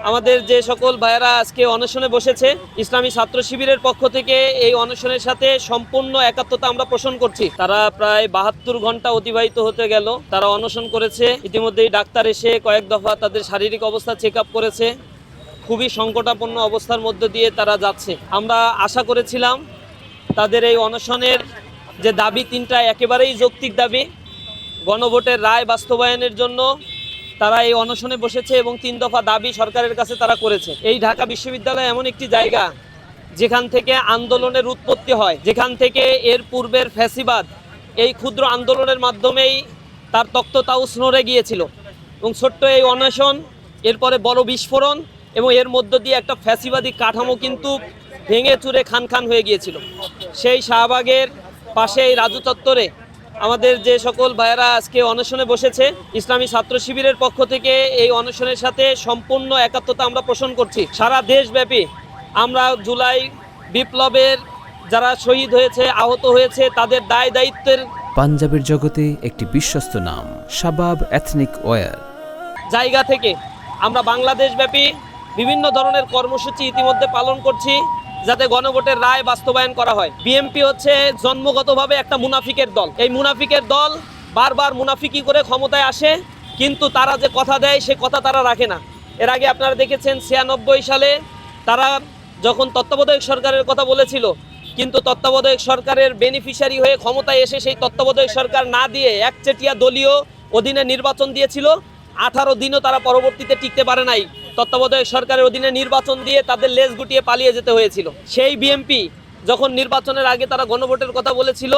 আমাদের যে সকল ভাইয়েরা আজকে অনশনে বসেছে, ইসলামী ছাত্র শিবিরের পক্ষ থেকে এই অনশনের সাথে সম্পূর্ণ একাত্মতা আমরা পোষণ করছি। তারা প্রায় 72 ঘন্টা অতিবাহিত হতে গেল, তারা অনশন করেছে। ইতিমধ্যেই ডাক্তার এসে কয়েক দফা তাদের শারীরিক অবস্থা চেক আপ করেছে। খুবই সংকটাপন্ন অবস্থার মধ্য দিয়ে তারা যাচ্ছে। আমরা আশা করেছিলাম তাদের এই অনশনের যে দাবি তিনটা একেবারেই যৌক্তিক দাবি, গণভোটের রায় বাস্তবায়নের জন্য তারা এই অনশনে বসেছে এবং 3 দফা দাবি সরকারের কাছে তারা করেছে। এই ঢাকা বিশ্ববিদ্যালয় এমন একটি জায়গা যেখান থেকে আন্দোলনের উৎপত্তি হয়, যেখান থেকে এর পূর্বের ফ্যাসিবাদ এই ক্ষুদ্র আন্দোলনের মাধ্যমেই তার তক্ততাউস নড়ে গিয়েছিল এবং ছোট্ট এই অনশন এরপরে বড় বিস্ফোরণ এবং এর মধ্য দিয়ে একটা ফ্যাসিবাদী কাঠামো কিন্তু ভেঙে চুরে খান খান হয়ে গিয়েছিল। সেই শাহবাগের পাশে এই রাজু চত্বরে আমাদের যে সকল ভাইয়েরা আজকে অনশনে বসেছে, ইসলামী ছাত্র শিবিরের পক্ষ থেকে এই অনশনের সাথে সম্পূর্ণ একাত্মতা আমরা পোষণ করছি। সারা দেশব্যাপী আমরা জুলাই বিপ্লবের যারা শহীদ হয়েছে, আহত হয়েছে, তাদের দায় দায়িত্বের পাঞ্জাবের জগতে একটি বিশ্বস্ত নাম শাবাব এথনিক ওয়্যার জায়গা থেকে আমরা বাংলাদেশব্যাপী বিভিন্ন ধরনের কর্মসূচি ইতিমধ্যে পালন করছি যাতে গণভোটের রায় বাস্তবায়ন করা হয়। বিএনপি হচ্ছে জন্মগতভাবে একটা মুনাফিকের দল। এই মুনাফিকের দল বারবার মুনাফিকি করে ক্ষমতায় আসে, কিন্তু তারা যে কথা দেয় সে কথা তারা রাখে না। এর আগে আপনারা দেখেছেন 96 সালে তারা যখন তত্ত্বাবধায়ক সরকারের কথা বলেছিল, কিন্তু তত্ত্বাবধায়ক সরকারের বেনিফিশিয়ারি হয়ে ক্ষমতায় এসে সেই তত্ত্বাবধায়ক সরকার না দিয়ে একচেটিয়া দলীয় অধীনে নির্বাচন দিয়েছিল। 18 দিনও তারা পরবর্তীতে টিকতে পারে নাই। তত্ত্বাবধায়ক সরকারের অধীনে নির্বাচন দিয়ে তাদের লেজ গুটিয়ে পালিয়ে যেতে হয়েছিল। সেই বিএনপি যখন নির্বাচনের আগে তারা গণভোটের কথা বলেছিল,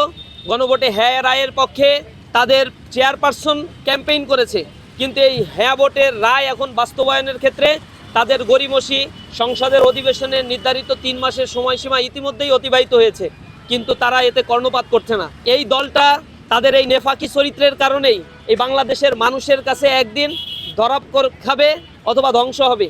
গণভোটে হ্যাঁ রায়ের পক্ষে তাদের চেয়ারপারসন ক্যাম্পেইন করেছে, কিন্তু এই হ্যাঁ ভোটের রায় এখন বাস্তবায়নের ক্ষেত্রে তাদের গড়িমসি সংসদের অধিবেশনের নির্ধারিত 3 মাসের সময়সীমা ইতিমধ্যেই অতিবাহিত হয়েছে, কিন্তু তারা এতে কর্ণপাত করছে না। এই দলটা তাদের এই নেফাকি চরিত্রের কারণেই এই বাংলাদেশের মানুষের কাছে একদিন ধরা খাবে অথবা ধ্বংস হবে।